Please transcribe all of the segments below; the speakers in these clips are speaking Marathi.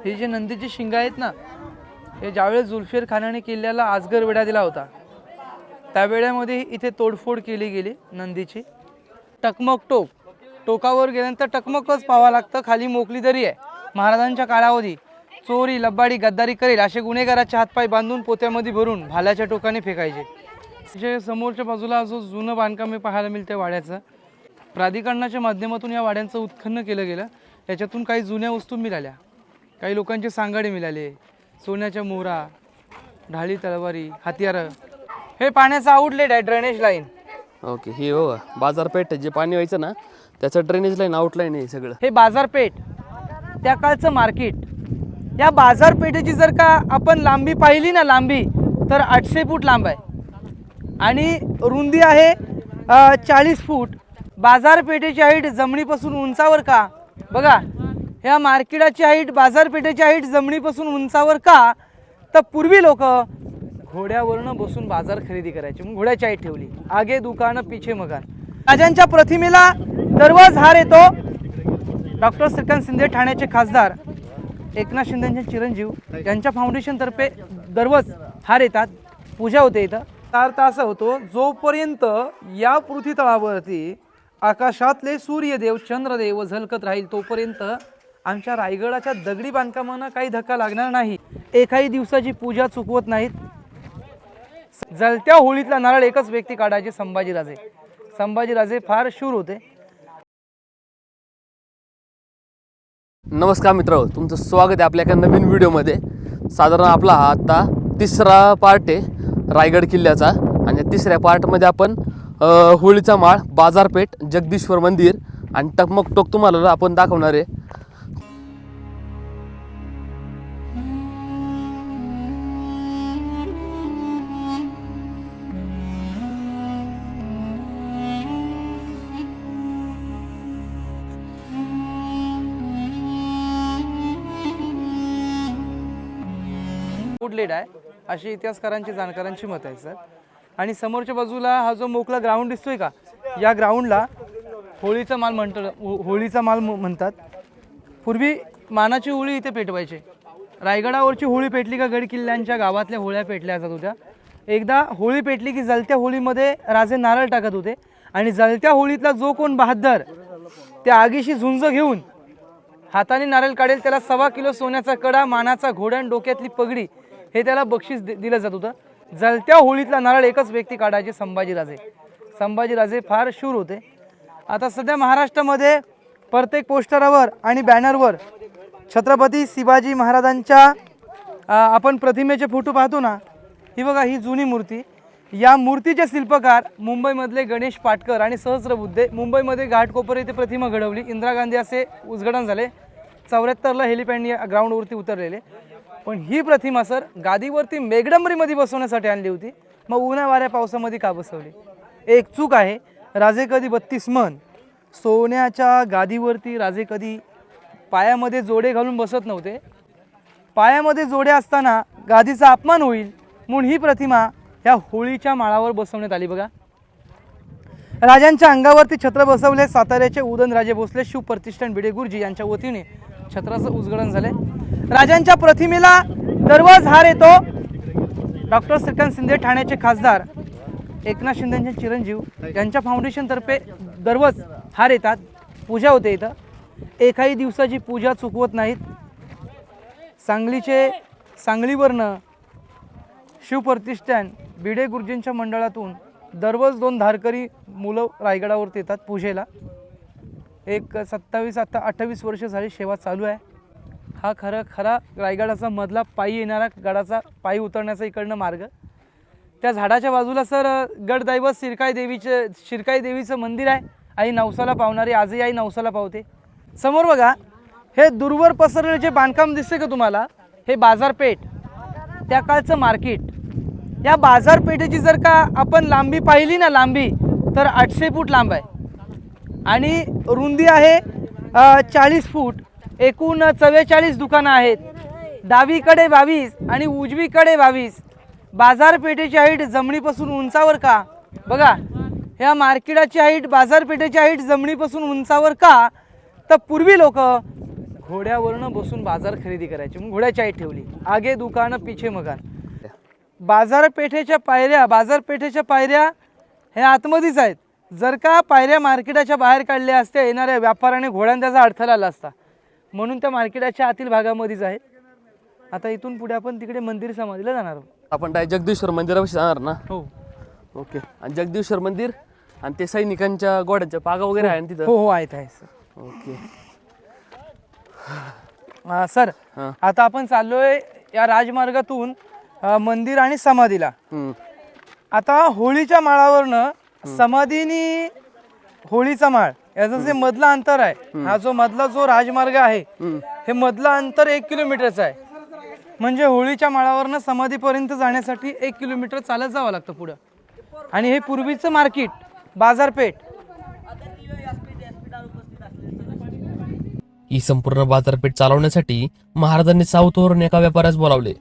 हे जे नंदीची शिंग आहेत ना, हे ज्यावेळेस जुल्फिकार खानाने किल्ल्याला आजगर वेढा दिला होता त्या वेळेमध्ये इथे तोडफोड केली गेली नंदीची। टकमक टोकावर गेल्यानंतर टकमकच पाहावं लागतं, खाली मोकळी दरी आहे। महाराजांच्या काळावधी चोरी लब्बाडी गद्दारी करेल असे गुन्हेगाराचे हातपाय बांधून पोत्यामध्ये भरून भाल्याच्या टोकाने फेकायचे। समोरच्या बाजूला जो जुनं बांधकाम पाहायला मिळते वाड्याचं, प्राधिकरणाच्या माध्यमातून या वाड्यांचं उत्खनन केलं गेलं। त्याच्यातून काही जुन्या वस्तू मिळाल्या, काही लोकांचे सांगाडे मिळाले, सोन्याच्या मोहरा, ढाली तलवारी, हत्यारं। हे पाण्याचं आउटलेट आहे, ड्रेनेज लाईन। ओके, ही हो बाजारपेठ जे पाणी व्हायचं ना त्याचं ड्रेनेज लाईन आउटलाईन आहे सगळं। हे बाजारपेठ, त्या काळचं मार्केट। या बाजारपेठेची जर का आपण लांबी पाहिली ना, लांबी तर 800 फूट लांब आहे आणि रुंदी आहे 40 फूट। बाजारपेठेची हाईट जमिनीपासून उंचावर का? बघा, ह्या मार्केटाची हाईट, बाजारपेठेची हाईट जमिनीपासून उंचावर का? तर पूर्वी लोक घोड्यावरनं बसून बाजार खरेदी करायचे, मग घोड्याची हाईट ठेवली। आगे दुकान पीछे मकान। राजांच्या प्रतिमेला दररोज हार येतो। डॉक्टर श्रीकांत शिंदे ठाण्याचे खासदार, एकनाथ शिंदेचे चिरंजीव यांच्या फाउंडेशनतर्फे दररोज हार येतात, पूजा होते इथं। अर्थ असा होतो, जोपर्यंत या पृथ्वीतळावरती आकाशातले सूर्यदेव चंद्रदेव झलकत राहील तोपर्यंत आमच्या रायगडाच्या दगडी बांधकामांना काही धक्का लागणार नाही। एकाही दिवसाची पूजा चुकवत नाहीत। जळत्या होळीतला नारळ एकच व्यक्ती काढायचे, संभाजीराजे। संभाजीराजे फार शूर होते। नमस्कार मित्रांनो, तुमचं स्वागत आहे आपल्या एका नवीन व्हिडिओमध्ये। साधारण आपला हा आता तिसरा पार्ट आहे रायगड किल्ल्याचा आणि या तिसऱ्या पार्टमध्ये आपण होळीचा माळ, बाजारपेठ, जगदीश्वर मंदिर आणि टकमक टोक तुम्हाला आपण दाखवणार आहे। आउटलेट आहे अशी इतिहासकारांची, जाणकारांची मत आहे सर। आणि समोरच्या बाजूला हा जो मोकळा ग्राउंड दिसतोय का, या ग्राउंडला होळीचा माल म्हणतात। पूर्वी मानाची होळी इथे पेटवायचे। रायगडावरची होळी पेटली का गड किल्ल्यांच्या गावातल्या होळ्या पेटल्या जात होत्या। एकदा होळी पेटली की जळत्या होळीमध्ये राजे नारळ टाकत होते आणि जळत्या होळीतला जो कोण बहादर त्या आगीशी झुंज घेऊन हाताने नारळ काढेल त्याला 1.25 किलो सोन्याचा कडा, मानाचा घोडा आणि डोक्यातली पगडी हे त्याला बक्षीस दिलं जात होतं। जळत्या होळीतला नारळ एकच व्यक्ती काढायचे, संभाजीराजे। संभाजीराजे फार शूर होते। आता सध्या महाराष्ट्रामध्ये प्रत्येक पोस्टरवर आणि बॅनरवर छत्रपती शिवाजी महाराजांच्या आपण प्रतिमेचे फोटो पाहतो ना, ही बघा, ही जुनी मूर्ती। या मूर्तीचे शिल्पकार मुंबईमधले गणेश पाटकर आणि सहस्रबुद्धे। मुंबईमध्ये घाटकोपर येथे प्रतिमा घडवली। इंदिरा गांधी असे उद्घाटन झाले। 74ला हेलिपॅड या ग्राउंडवरती उतरलेले। पण ही प्रतिमा सर गादीवरती मेघडंबरीमध्ये बसवण्यासाठी आणली होती, मग उन्हा वाऱ्या पावसामध्ये का बसवली? एक चूक आहे। राजे कधी 32 मन सोन्याच्या गादीवरती राजे कधी पायामध्ये जोडे घालून बसत नव्हते। पायामध्ये जोडे असताना गादीचा अपमान होईल म्हणून ही प्रतिमा ह्या होळीच्या माळावर बसवण्यात आली। बघा, राजांच्या अंगावरती छत्र बसवले। साताऱ्याचे उदयनराजे भोसले शिवप्रतिष्ठान भिडे गुरुजी यांच्या वतीने छत्राचं उद्घाटन झाले। राजांच्या प्रतिमेला दररोज हार येतो। डॉक्टर श्रीकांत शिंदे ठाण्याचे खासदार, एकनाथ शिंदेचे चिरंजीव यांच्या फाउंडेशनतर्फे दररोज हार येतात, पूजा होते इथं। एकाही दिवसाची पूजा चुकवत नाहीत। सांगलीवरनं शिवप्रतिष्ठान भिडे गुरुजींच्या मंडळातून दररोज 2 धारकरी मुलं रायगडावरती येतात पूजेला। एक 27-28 वर्ष झाली सेवा चालू आहे। हा खरा रायगडाचा मधला पायी येणारा, गडाचा पायी उतरण्याचा इकडनं मार्ग। त्या झाडाच्या बाजूला सर गडदैवत शिरकाई देवीचं मंदिर आहे। आई नवसाला पावणारी आजही आई नवसाला पावते। समोर बघा, हे दूरवर पसरलेले जे बांधकाम दिसते का तुम्हाला, हे बाजारपेठ, त्या काळचं मार्केट। या बाजारपेठेची जर का आपण लांबी पाहिली ना, लांबी तर 800 फूट लांब आहे आणि रुंदी आहे 40 फूट। एकूण 44 दुकानं आहेत। डावीकडे 22 आणि उजवीकडे 22। बाजारपेठेची हाईट जमिनीपासून उंचावर का? बघा, ह्या मार्केटाची हाईट, बाजारपेठेची हाईट जमिनीपासून उंचावर का? तर पूर्वी लोक घोड्यावरनं बसून बाजार खरेदी करायची. मग घोड्याची आई ठेवली, आगे दुकान पिछे मकान. बाजारपेठेच्या पायऱ्या हे आतमध्येच आहेत. जर का पायऱ्या मार्केटाच्या बाहेर काढल्या असत्या येणाऱ्या व्यापाऱ्याने घोड्याने त्याचा अडथळा आला असता, म्हणून त्या मार्केटाच्या आतील भागामध्येच आहे. आता इथून पुढे आपण तिकडे मंदिर समाधीला जाणार आहोत. आपण डायरेक्ट जगदीश्वर मंदिरापाशी जाणार ना? हो ओके. आणि जगदीश्वर मंदिर आणि ते सैनिकांच्या घोड्याच्या पागा वगैरे आहे ना तिथं? हो आहेत सर. ओके. सर हां. आता आपण चाललोय या राजमार्गातून मंदिर आणि समाधीला. आता होळीच्या माळावरनं समाधीनी होळीचा माळ याचं जे मधला अंतर आहे, हा जो मधला जो राजमार्ग आहे, हे मधला अंतर 1 किलोमीटरचं आहे. म्हणजे होळीच्या माळावरनं समाधीपर्यंत जाण्यासाठी 1 किलोमीटर चालत जावं लागतं पुढं. आणि हे पूर्वीचं मार्केट, बाजारपेठ. ही संपूर्ण बाजारपेठ चालवण्यासाठी महाराजांनी साऊथवरून एका व्यापाऱ्यास बोलावले.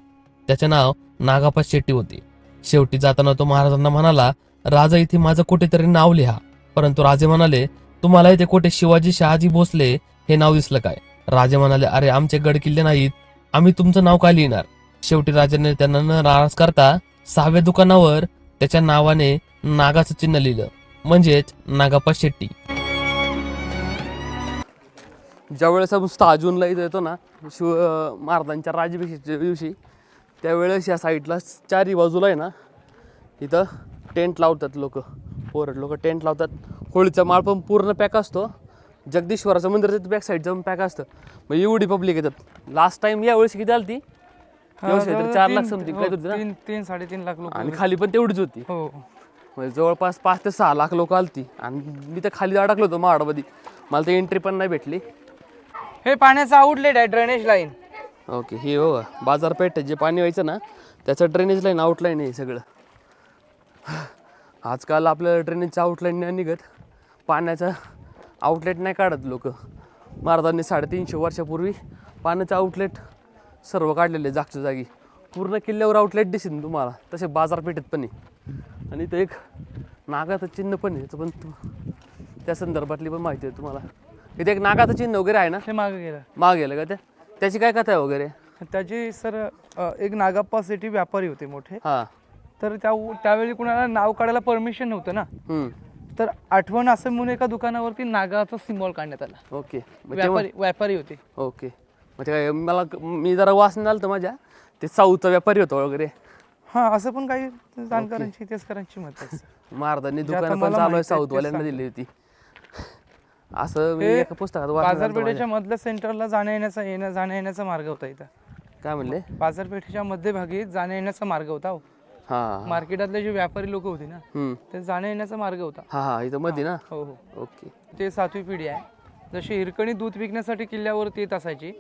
त्याचे नाव नागाप्पा शेट्टी होते. शेवटी जाताना तो महाराजांना म्हणाला, राजा इथे माझं कुठेतरी नाव लिहा. परंतु राजे म्हणाले, तुम्हाला इथे कुठे शिवाजी शहाजी भोसले हे नाव दिसलं काय? राजे म्हणाले, अरे आमचे गड किल्ले नाहीत, आम्ही तुमचं नाव काय लिहिणार? शेवटी राजाने त्यांना न नाराज करता 6व्या दुकानावर त्याच्या नावाने नागाचं चिन्ह लिहिलं, म्हणजेच नागाप्पा शेट्टी. ज्यावेळेस आपण 6 जूनला इथं येतो ना, महाराजांच्या राज्याभिषेकाच्या दिवशी, त्यावेळेस या साईडला 4ही बाजूला आहे ना, इथं टेंट लावतात लोक टेंट लावतात. होळीचा माळ पण पूर्ण पॅक असतो. जगदीश्वराचं मंदिर तिथं बॅक साईडचं पण पॅक असतं. मग एवढी पब्लिक येतात. लास्ट टाइम यावेळेस किती आली ती? 4 लाख समथिंग काय होती ना? 3-3.5 लाख लोक. आणि खाली पण तेवढीच होती. हो म्हणजे जवळपास 5 ते 6 लाख लोक आलती. आणि मी तर खाली अडकलो होतो महाडमध्ये, मला तर एंट्री पण नाही भेटली. हे पाण्याचं आउटलेट आहे, ड्रेनेज लाईन. ओके. हे हो बाजारपेठ जे पाणी व्हायचं ना, त्याचं ड्रेनेज लाईन आउटलाईन आहे सगळं. आजकाल आपल्याला ड्रेनेजचं आउटलाईन नाही निघत, पाण्याचं आउटलेट नाही काढत लोक. महाराजांनी 350 वर्षापूर्वी पाण्याचं आउटलेट सर्व काढलेले जागच्या जागी. पूर्ण किल्ल्यावर आउटलेट दिसेल तुम्हाला, तसे बाजारपेठेत पण आहे. आणि इथं एक नागाचं चिन्ह पण आहे, पण त्या संदर्भातली पण माहिती आहे तुम्हाला. इथे एक नागाचं चिन्ह वगैरे आहे ना, हे मागे गेलं. मागे गेलं का? त्याची काय कथा आहे वगैरे? त्याची सर एक नागाप्पा सिटी व्यापारी होते मोठे. हां. तर त्यावेळी कुणाला नाव काढायला परमिशन नव्हतं ना, तर आठवण असं म्हणून एका दुकानावरती नागाचा सिम्बॉल काढण्यात आला. ओके. व्यापारी होते. ओके. म्हणजे काय मी जरा वाचन आलं तर माझ्या ते साऊथचा व्यापारी होता वगैरे. हां, असं पण काही जाणकारांची इतिहासकारांची मत आहे. महाराजांनी दुकानं पण चालू आहे साऊथवाल्यांना दिली होती असं मी एका पुस्तकात वाचलं. बाजारपेठेच्या मधल्या सेंटरला जाण्या येण्याचा मार्ग होता इथं. काय म्हणले? बाजारपेठेच्या मध्यभागी जाण्या येण्याचा मार्ग होता. हा. मार्केटातले जे व्यापारी लोक होते ना, ते जाण्या येण्याचा मार्ग होता. हा इथं मध्ये ना. हो हो. ओके. ते 7वी पिढी आहे. जशी हिरकणी दूध विकण्यासाठी किल्ल्यावरती येत असायची,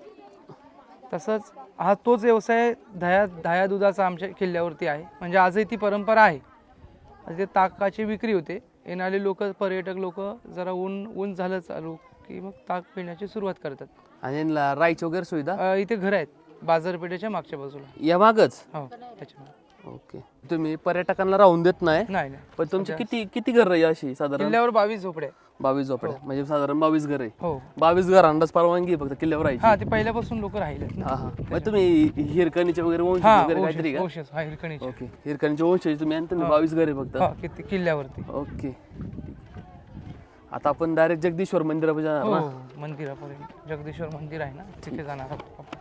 तसंच हा तोच व्यवसाय दह्या दुधाचा आमच्या किल्ल्यावरती आहे. म्हणजे आजही ती परंपरा आहे. ते ताकाची विक्री होते. येणारे लोक, पर्यटक लोक जरा ऊन झालं चालू की मग ताक पिण्याची सुरुवात करतात. आणि राईच वगैरे सुविधा इथे घर आहेत बाजारपेठेच्या मागच्या बाजूला. या मागच? हो त्याच्यामुळे. ओके. तुम्ही पर्यटकांना राहून देत नाही? नाही. पण तुमची किती घर आहे अशी साधारण? किल्ल्यावर 22 झोपड्या. 22 झोपड्या म्हणजे साधारण 22 घर आहे. हो. 22 घरांनाच परवानगी फक्त किल्ल्यावर राहायची? हा, ते पहिल्यापासून लोक राहिले. हा. मग तुम्ही हिरकणीचे वगैरे वंश वगैरे काहीतरी का? हिरकणीचे. ओके. हिरकणीचे वंश तुम्ही आणि तुम्ही 22 घर आहे फक्त किल्ल्यावरती. ओके. आता आपण डायरेक्ट जगदीश्वर मंदिरापाशी जाणार ना? मंदिरापर्यंत जगदीश्वर मंदिर आहे ना, तिथे जाणार आहोत.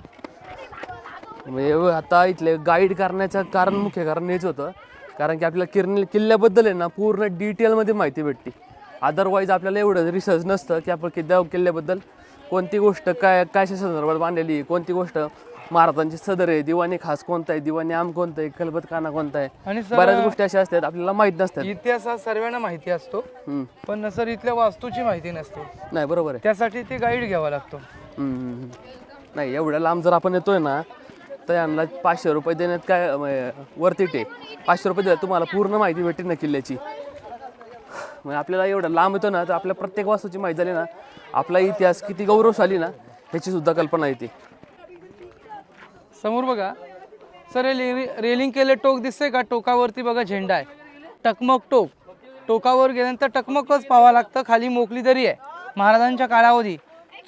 म्हणजे आता इथले गाईड करण्याचं मुख्य कारण हेच होतं, कारण की आपल्याला किल्ल्याबद्दल आहे ना पूर्ण डिटेलमध्ये माहिती भेटते. अदरवाईज आपल्याला एवढं रिसर्च नसतं की आपण किल्ल्याबद्दल कोणती गोष्ट कशा संदर्भात बांधलेली आहे, कोणती गोष्ट महाराजांची सदर आहे, दिवाणी खास कोणता आहे, दिवाणी आम कोणता आहे, खलबतखाना कोणता आहे, आणि बऱ्याच गोष्टी अशा असतात आपल्याला माहित नसतात. इतिहास सर्वांना माहिती असतो, पण सर इथल्या वास्तूची माहिती नसते. नाही, बरोबर आहे. त्यासाठी ते गाईड घ्यावा लागतो. नाही, एवढ्या लांब जर आपण येतोय ना, तर यांना 500 रुपये देण्यात काय वरती आहे. 500 रुपये दिला तुम्हाला पूर्ण माहिती भेटेल ना किल्ल्याची. म्हणजे आपल्याला एवढं लांब येतो ना, तर आपल्या प्रत्येक वास्तूची माहिती झाली ना, आपला इतिहास किती गौरवशाली ना ह्याची सुद्धा कल्पना येते. समोर बघा सर, रेलिंग केले टोक दिसतंय का? टोकावरती बघा झेंडा आहे, टकमक टोक. टोकावर गेल्यानंतर टकमकच पाहावं लागतं. खाली मोकळी दरी आहे. महाराजांच्या कालावधी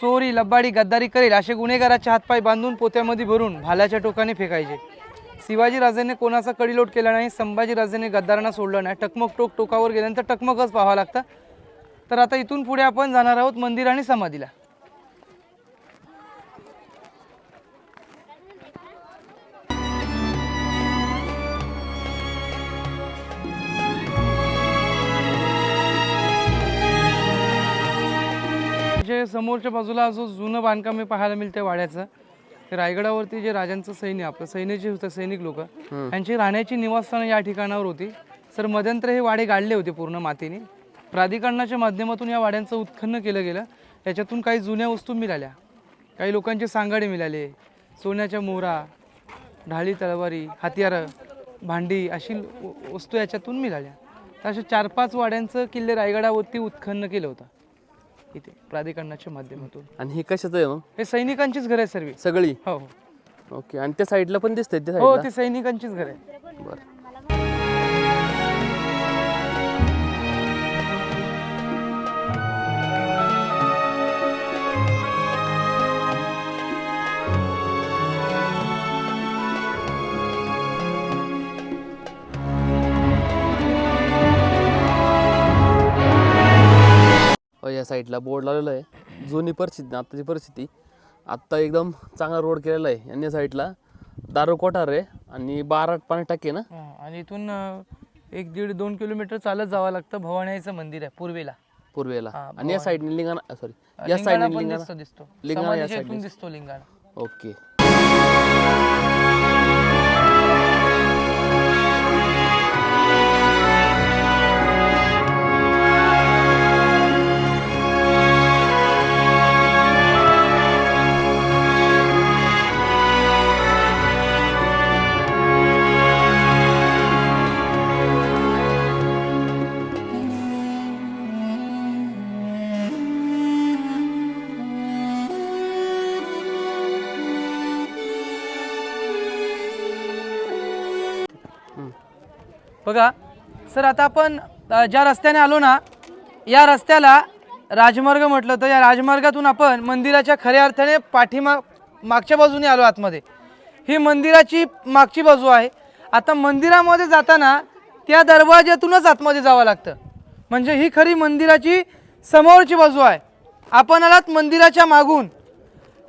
चोरी लबाडी गद्दारी करेल असे गुन्हेगाराचे हातपाय बांधून पोत्यामध्ये भरून भाल्याच्या टोकाने फेकायचे. शिवाजीराजेने कोणाचा कडिलोट केला नाही, संभाजीराजेने गद्दारांना सोडलं नाही. टकमक टोक टोकावर गेल्यानंतर टकमकच पाहावं लागतं. तर आता इथून पुढे आपण जाणार आहोत मंदिर आणि समाधीला. जे समोरच्या बाजूला जो जुनं बांधकाम मी पाहायला मिळते वाड्याचं, ते रायगडावरती जे राजांचं सैन्य आपलं सैन्याचे होतं सैनिक लोक यांची राहण्याची निवासस्थानं या ठिकाणावर होती. सर मध्यंतर हे वाडे गाडले होते पूर्ण मातीने. प्राधिकरणाच्या माध्यमातून या वाड्यांचं उत्खनन केलं गेलं. याच्यातून काही जुन्या वस्तू मिळाल्या, काही लोकांचे सांगाडे मिळाले, सोन्याच्या मोहरा, ढाळी तलवारी, हत्यारं, भांडी अशी वस्तू याच्यातून मिळाल्या. तर अशा 4-5 वाड्यांचं किल्ले रायगडावरती उत्खनन केलं होतं इथे प्राधिकरणाच्या माध्यमातून. आणि हे कशाचं आहे मग? हे सैनिकांचीच घर आहे सर्व सगळी? हो हो. ओके. आणि त्या साईडला पण दिसतंय त्या हो साईडला? ते सैनिकांचीच घर आहे. बरं. या साईडला बोर्ड लावलेला आहे. जुनी परिस्थिती आत्ताची परिस्थिती. आत्ता एकदम चांगला रोड केलेला आहे. आणि या साईडला दारू कोठार आहे आणि 12-8 टाके ना. आणि इथून 1-1.5-2 किलोमीटर चालत जावं लागतं. भवानीचं मंदिर आहे पूर्वेला. आणि या साईडने लिंगाणा सॉरी या साईडने लिंगाणा दिसतो. लिंगाणा या समाधीच्या इथून साईडने दिसतो लिंगाणा. ओके. बघा सर, आता आपण ज्या रस्त्याने आलो ना, या रस्त्याला राजमार्ग म्हटलं तर या राजमार्गातून आपण मंदिराच्या खऱ्या अर्थाने मागच्या बाजूने आलो आतमध्ये. ही मंदिराची मागची बाजू आहे. आता मंदिरामध्ये जाताना त्या दरवाज्यातूनच आतमध्ये जावं लागतं. म्हणजे ही खरी मंदिराची समोरची बाजू आहे. आपण आलात मंदिराच्या मागून.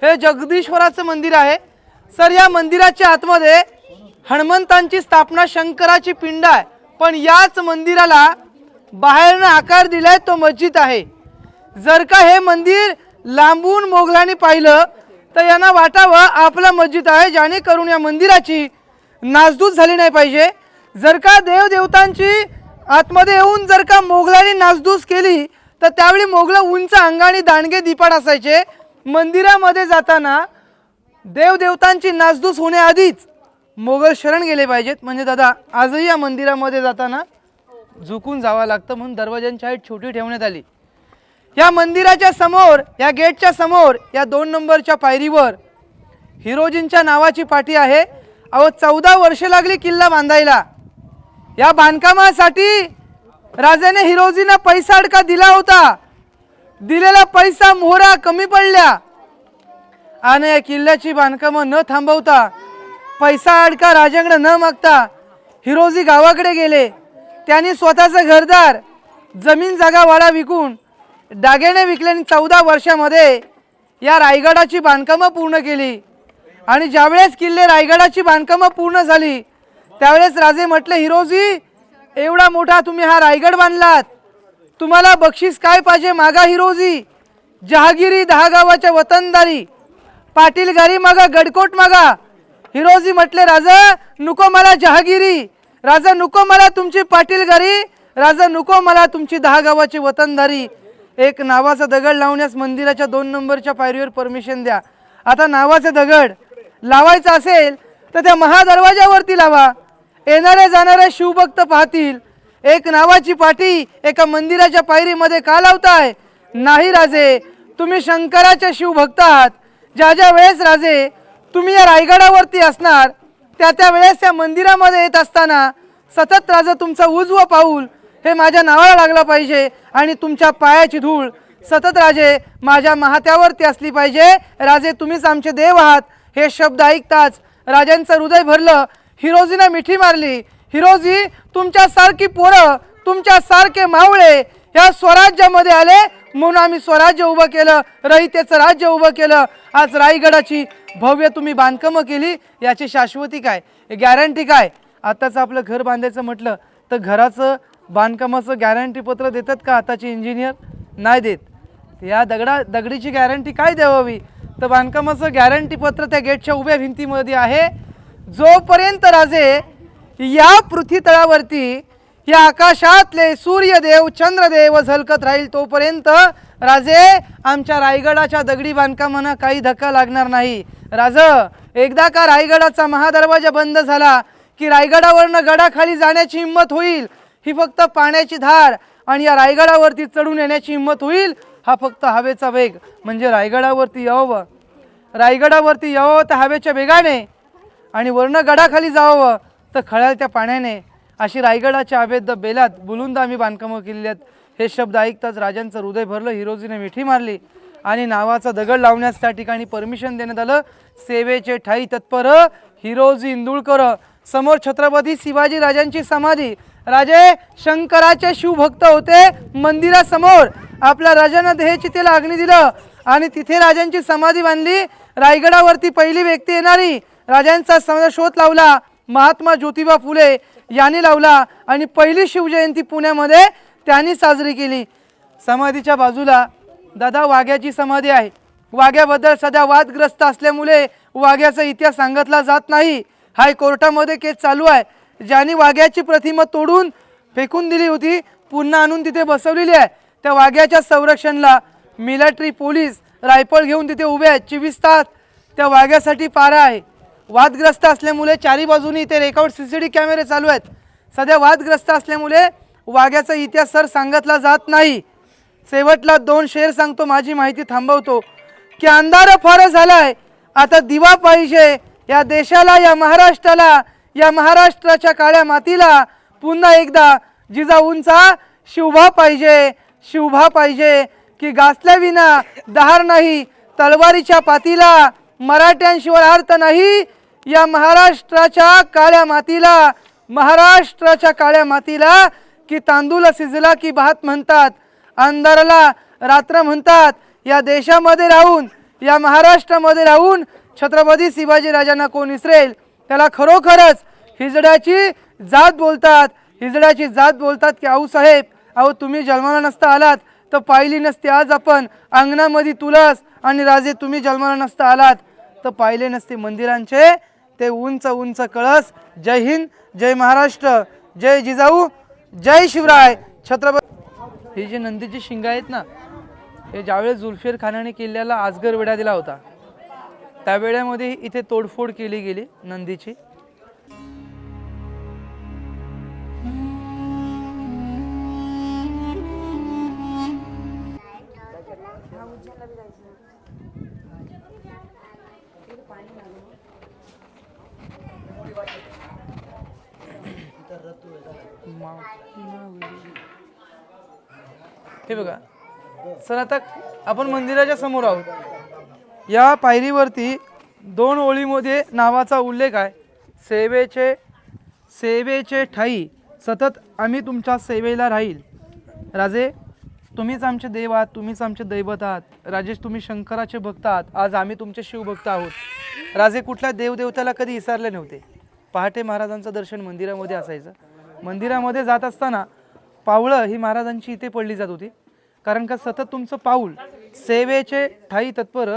हे जगदीश्वराचं मंदिर आहे. सर या मंदिराच्या आतमध्ये हनुमंतांची स्थापना, शंकराची पिंड आहे. पण याच मंदिराला बाहेरनं आकार दिलाय तो मस्जिद आहे. जर का हे मंदिर लांबून मोगलांनी पाहिलं तर यांना वाटावं आपला मस्जिद आहे, जेणेकरून या मंदिराची नासधूस झाली नाही पाहिजे. जर का देवदेवतांची आतमध्ये येऊन जर का मोगलांनी नासधूस केली तर त्यावेळी मोगल उंच अंगाने दांडगे दिपाड असायचे. मंदिरामध्ये जाताना देवदेवतांची नासधूस होण्याआधीच मोगल शरण गेले पाहिजेत. म्हणजे दादा आजही या मंदिरामध्ये जाताना झुकून जावं लागतं, म्हणून दरवाजांची हाईट छोटी ठेवण्यात आली. या मंदिराच्या समोर, या गेटच्या समोर, या 2 नंबरच्या पायरीवर हिरोजींच्या नावाची पाटी आहे. 14 वर्ष लागली किल्ला बांधायला. या बांधकामासाठी राजाने हिरोजींना पैसा अडका दिला होता. दिलेला पैसा मोहरा कमी पडल्या आणि या किल्ल्याची बांधकामं न थांबवता, पैसा अडका राजाकडे न मागता हिरोजी गावाकडे गेले. त्यांनी स्वतःचं घरदार, जमीन जागा वाडा विकून दागिने विकल्याने 14 वर्षामध्ये या रायगडाची बांधकामं पूर्ण केली. आणि ज्यावेळेस किल्ले रायगडाची बांधकामं पूर्ण झाली त्यावेळेस राजे म्हटले, हिरोजी एवढा मोठा तुम्ही हा रायगड बांधलात, तुम्हाला बक्षीस काय पाहिजे मागा हिरोजी. जहागिरी 10 गावाच्या वतनदारी, पाटीलगारी मागा, गडकोट मागा. हिरोजी म्हटले, राजा नको मला जहागिरी, राजा नको मला तुमची पाटीलगारी, राजा नको मला तुमची 10 गावाची वतनदारी. एक नावाचा दगड लावण्यास मंदिराच्या 2 नंबरच्या पायरीवर परमिशन द्या. आता नावाचा दगड लावायचा असेल तर त्या महादरवाजावरती लावा. येणारे जाणारे शिवभक्त पाहतील. एक नावाची पाटी एका मंदिराच्या पायरीमध्ये का लावताय? नाही राजे, तुम्ही शंकराचे शिवभक्त आहात. ज्या ज्या वेळेस राजे तुम्ही या रायगडावरती असणार त्या वेळेस त्या मंदिरामध्ये येत असताना सतत राजा तुमचा उजवं पाऊल हे माझ्या नावाला लागलं पाहिजे आणि तुमच्या पायाची धूळ सतत राजे माझ्या महात्यावरती असली पाहिजे. राजे तुम्हीच आमचे देव आहात. हे शब्द ऐकताच राजांचं हृदय भरलं. हिरोजीने मिठी मारली. हिरोजी तुमच्यासारखी पोरं, तुमच्यासारखे मावळे या स्वराज्यामध्ये आले म्हणून आम्ही स्वराज्य उभं केलं, रयतेचं राज्य उभं केलं. आज रायगडाची भव्य तुम्ही बांधकामं केली. याची शाश्वती काय, गॅरंटी काय? आताचं आपलं घर बांधायचं म्हटलं तर घराचं बांधकामाचं गॅरंटी पत्र देतात का आताचे इंजिनियर? नाही देत. या दगडीची गॅरंटी काय द्यावी? तर बांधकामाचं गॅरंटी पत्र त्या गेटच्या उभ्या भिंतीमध्ये आहे. जोपर्यंत राजे या पृथ्वी तळावरती या आकाशातले सूर्यदेव चंद्रदेव झलकत राहील तोपर्यंत राजे आमच्या रायगडाच्या दगडी बांधकामांना काही धक्का लागणार नाही. एकदा का रायगडाचा महादरवाजा बंद झाला की रायगडावरनं गडाखाली जाण्याची हिंमत होईल ही फक्त पाण्याची धार, आणि या रायगडावरती चढून येण्याची हिंमत होईल हा फक्त हवेचा वेग. म्हणजे रायगडावरती यावं तर हवेच्या वेगाने, आणि वरनं गडाखाली जावं तर खळाळत्या पाण्याने. अशी रायगडाच्या अभेद्य बेलात बुलुंद आम्ही बांधकामं केलेली आहेत. हे शब्द ऐकताच राजांचं हृदय भरलं. हिरोजीने मिठी मारली आणि नावाचा दगड लावण्यास त्या ठिकाणी परमिशन देण्यात आलं. सेवेचे ठाई तत्पर हिरोजी इंदुळकर. समोर छत्रपती शिवाजी राजांची समाधी. राजे शंकराचे शिवभक्त होते. मंदिरासमोर आपल्या राजांना देहचितेला अग्नी दिलं आणि तिथे राजांची समाधी बांधली. रायगडावरती पहिली व्यक्ती येणारी राजांचा शोध लावला महात्मा ज्योतिबा फुले यांनी लावला, आणि पहिली शिवजयंती पुण्यामध्ये त्यांनी साजरी केली. समाधीच्या बाजूला दादा वाघ्याची समाधी आहे. वाघ्याबद्दल सध्या वादग्रस्त असल्यामुळे वाघ्याचा इतिहास सांगितला जात नाही. हायकोर्टामध्ये केस चालू आहे. ज्यांनी वाघ्याची प्रतिमा तोडून फेकून दिली होती पुन्हा आणून तिथे बसवलेली आहे. त्या वाघ्याच्या संरक्षणाला मिलिटरी पोलीस रायफल घेऊन तिथे उभे आहेत. 24 तास त्या वाघ्यासाठी पारा आहे. वादग्रस्त असल्यामुळे चारी बाजूनी ते रेकॉर्ड CCTV कॅमेरे चालू आहेत. सध्या वादग्रस्त असल्यामुळे वाघ्याचा इतिहास सांगितला जात नाही. शेवटला 2 शेर सांगतो, माझी माहिती थांबवतो की अंधार फार झालाय, आता दिवा पाहिजे या देशाला, या महाराष्ट्राला, या महाराष्ट्राच्या काळ्या मातीला. पुन्हा एकदा जिजाऊंचा शिवभा पाहिजे की गासल्याविना दहार नाही तलवारीच्या पातीला. मराठ्यांशिवाय अर्थ नाही या महाराष्ट्राच्या काळ्या मातीला की तांदूळ शिजला की भात म्हणतात, अंधाराला रात्र म्हणतात. या देशामध्ये राहून, या महाराष्ट्रामध्ये राहून छत्रपती शिवाजी राजांना कोण विसरेल? त्याला खरोखरच हिजड्याची जात बोलतात की आऊसाहेब, अहो तुम्ही जन्माला नसता आलात तर पाहिली नसते आज आपण अंगणामध्ये तुळस, आणि राजे तुम्ही जन्माला नसता आलात तर पाहिले नसते मंदिरांचे ते उंच कळस. जय हिंद, जय महाराष्ट्र, जय जिजाऊ, जय शिवराय छत्रपती. ही जी नंदीची शिंग आहेत ना, हे ज्यावेळेस जुल्फिकार खानाने किल्ल्याला आजगर वेढा दिला होता त्या वेळेमध्ये इथे तोडफोड केली गेली नंदीची. हे बघा सर, आता आपण मंदिराच्या समोर आहोत. या पायरीवरती 2 ओळीमध्ये नावाचा उल्लेख आहे. सेवेचे ठाई सतत आम्ही तुमच्या सेवेला राहील. राजे तुम्हीच आमचे देव आहात, तुम्हीच आमचे दैवत आहात. राजेश तुम्ही शंकराचे भक्त आहात, आज आम्ही तुमचे शिवभक्त आहोत. राजे कुठल्या देवदेवताला कधी विसरले नव्हते. पहाटे महाराजांचं दर्शन मंदिरामध्ये असायचं. मंदिरामध्ये जात असताना पावलं ही महाराजांची इथे पडली जात होती, कारण का सतत तुमचं पाऊल सेवेचे ठाई तत्पर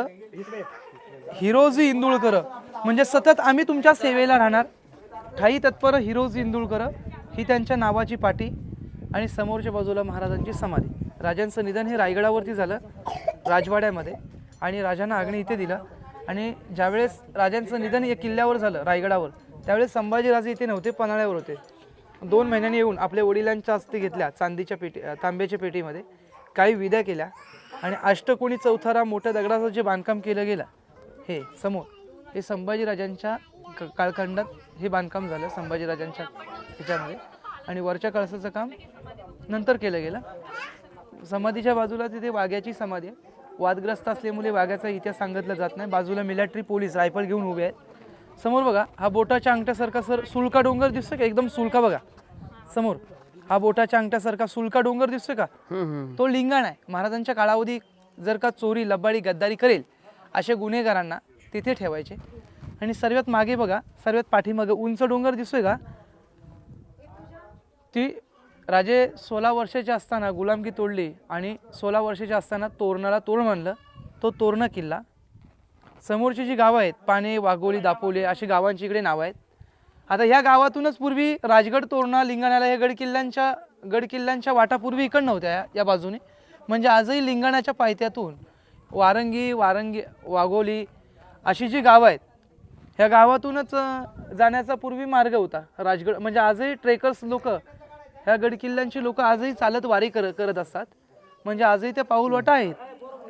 हिरोजी इंदुळकर, म्हणजे सतत आम्ही तुमच्या सेवेला राहणार. ठाई तत्पर हिरोजी इंदुळकर ही त्यांच्या नावाची पाटी, आणि समोरच्या बाजूला महाराजांची समाधी. राजांचं निधन हे रायगडावरती झालं राजवाड्यामध्ये, आणि राजांना अग्नी इथे दिला. आणि ज्यावेळेस राजांचं निधन या किल्ल्यावर झालं रायगडावर, त्यावेळेस संभाजीराजे इथे नव्हते, पन्हाळ्यावर होते. 2 महिन्यांनी येऊन आपल्या वडिलांच्या अस्थी घेतल्या तांब्याच्या पेटीमध्ये, काही विद्या केल्या, आणि अष्टकोनी चौथारा मोठ्या दगडाचं जे बांधकाम केलं गेलं हे समोर, हे संभाजीराजांच्या कालखंडात हे बांधकाम झालं संभाजीराजांच्या ह्याच्यामध्ये. आणि वरच्या कळसाचं काम नंतर केलं गेलं. समाधीच्या बाजूला तिथे वाघ्याची समाधी आहे. वादग्रस्त असल्यामुळे वाघाचा इतिहास सांगितला जात नाही. बाजूला मिलिटरी पोलीस रायफल घेऊन उभे आहेत. समोर बघा हा बोटाच्या अंगठ्यासारखा सर सुलका डोंगर दिसतोय का? एकदम सुलका बघा समोर हा बोटाच्या अंगठ्यासारखा सुलका डोंगर दिसतोय का? तो लिंगाण आहे. महाराजांच्या कालावधी जर का चोरी लबाडी गद्दारी करेल अशा गुन्हेगारांना तिथे ठेवायचे. आणि सर्वात मागे बघा, सर्वात पाठीमागे उंच डोंगर दिसतोय का? ती राजे 16 वर्षाचे असताना गुलामगी तोडली आणि 16 वर्षाचे असताना तोरणाला तोरण म्हणलं. तो तोरणा किल्ला. समोरची जी गावं आहेत पाने, वाघोली, दापोली अशी गावांची इकडे नावं आहेत. आता ह्या गावातूनच पूर्वी राजगड, तोरणा, लिंगाणाला या गडकिल्ल्यांच्या वाटा पूर्वी इकडं नव्हत्या या बाजूने. म्हणजे आजही लिंगाणाच्या पायथ्यातून वारंगी, वाघोली अशी जी गावं आहेत ह्या गावातूनच जाण्याचा पूर्वी मार्ग होता राजगड. म्हणजे आजही ट्रेकर्स लोक ह्या गडकिल्ल्यांची लोक आजही चालत वारी करत असतात. म्हणजे आजही त्या पाऊलवाटा आहेत.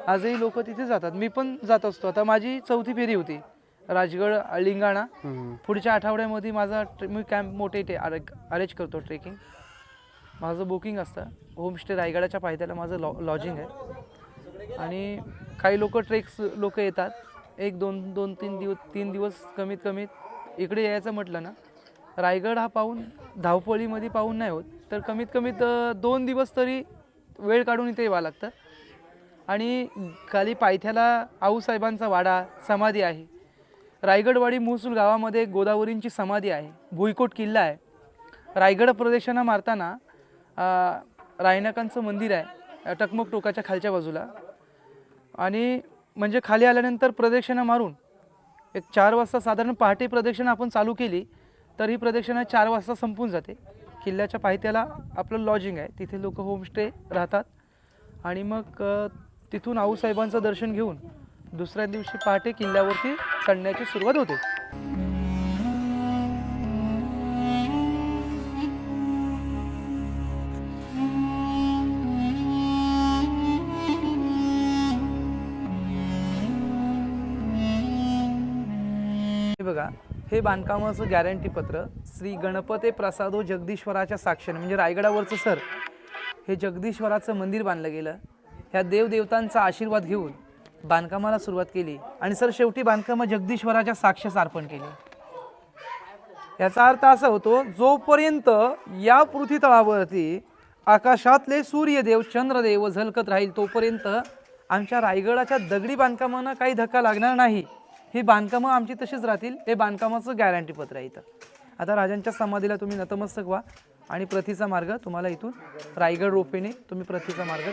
आजही लोक तिथे जातात. मी पण जात असतो. आता माझी 4थी फेरी होती राजगड लिंगाणा. पुढच्या आठवड्यामध्ये माझा मी कॅम्प मोठे इथे अरेंज करतो. ट्रेकिंग माझं बुकिंग असतं. होमस्टे रायगडाच्या पायथ्याला माझं लॉजिंग आहे. आणि काही लोक ट्रेक्स लोक येतात. 3 दिवस कमीत कमी इकडे यायचं म्हटलं ना, रायगड हा पाहून धावपळीमध्ये पाहून नाही होत, तर कमीत कमीत 2 दिवस तरी वेळ काढून इथे यावं लागतं. आणि खाली पायथ्याला आऊसाहेबांचा वाडा समाधी आहे. रायगडवाडी महसूल गावामध्ये गोदावरींची समाधी आहे. भुईकोट किल्ला आहे. रायगड प्रदक्षिणा मारताना रायनाकांचं मंदिर आहे टकमक टोकाच्या खालच्या बाजूला. आणि म्हणजे खाली आल्यानंतर प्रदक्षिणा मारून एक 4 वाजता साधारण पहाटे प्रदक्षिणा आपण चालू केली तर ही प्रदक्षिणा 4 वाजता संपून जाते. किल्ल्याच्या पायथ्याला आपलं लॉजिंग आहे. तिथे लोक होमस्टे राहतात. आणि मग तिथून आऊसाहेबांचं दर्शन घेऊन दुसऱ्या दिवशी पहाटे किल्ल्यावरती चढण्याची सुरुवात होते. बघा हे बांधकामाचं गॅरंटी पत्र श्री गणपते प्रसादो जगदीश्वराच्या साक्षीने, म्हणजे रायगडावरचं सर हे जगदीश्वराचं मंदिर बांधलं गेलं. ह्या देवदेवतांचा आशीर्वाद घेऊन बांधकामाला सुरुवात केली. आणि सर शेवटी बांधकाम जगदीश्वराच्या साक्षीस अर्पण केली. याचा अर्थ असा होतो, जोपर्यंत या पृथ्वी तळावरती आकाशातले सूर्यदेव चंद्रदेव झलकत राहील तोपर्यंत आमच्या रायगडाच्या दगडी बांधकामांना काही धक्का लागणार नाही. ही बांधकामं आमची तशीच राहतील. हे बांधकामाचं गॅरंटी पत्र आहे इथं. आता राजांच्या समाधीला तुम्ही नतमस्तक व्हा आणि प्रथीचा मार्ग तुम्हाला इथून रायगड रोपेने तुम्ही प्रथीचा मार्ग.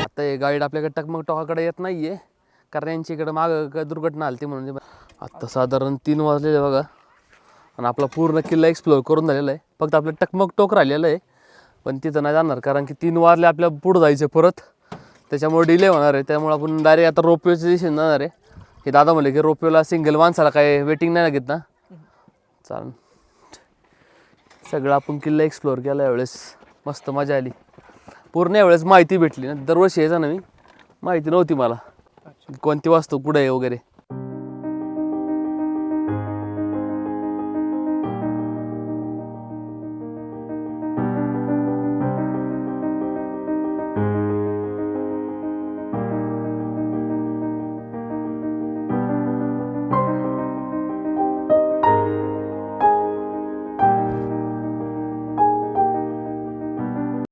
आता हे गाईड आपल्याकडे टकमक टोकाकडे येत नाहीये कारण यांची इकडे मागं दुर्घटना आली ती म्हणून. आत्ता साधारण 3 वाजलेले बघा आणि आपला पूर्ण किल्ला एक्सप्लोर करून झालेला आहे. फक्त आपलं टकमक टोक राहिलेलं आहे पण तिथं नाही जाणार कारण की 3 वाजले आपल्या पुढं जायचं परत. त्याच्यामुळे डिले होणार आहे. त्यामुळे आपण डायरेक्ट आता रोपवेच्या दिशेने जाणार आहे. हे दादा म्हणले की रोपवेला सिंगल माणसाला काय वेटिंग नाही लागत ना. चालेल सगळं आपण किल्ला एक्सप्लोर केला यावेळेस. मस्त मजा आली. पूर्ण यावेळेस माहिती भेटली ना. दरवर्षी यायचा ना मी माहिती नव्हती मला कोणती वास्तू कुठे आहे वगैरे.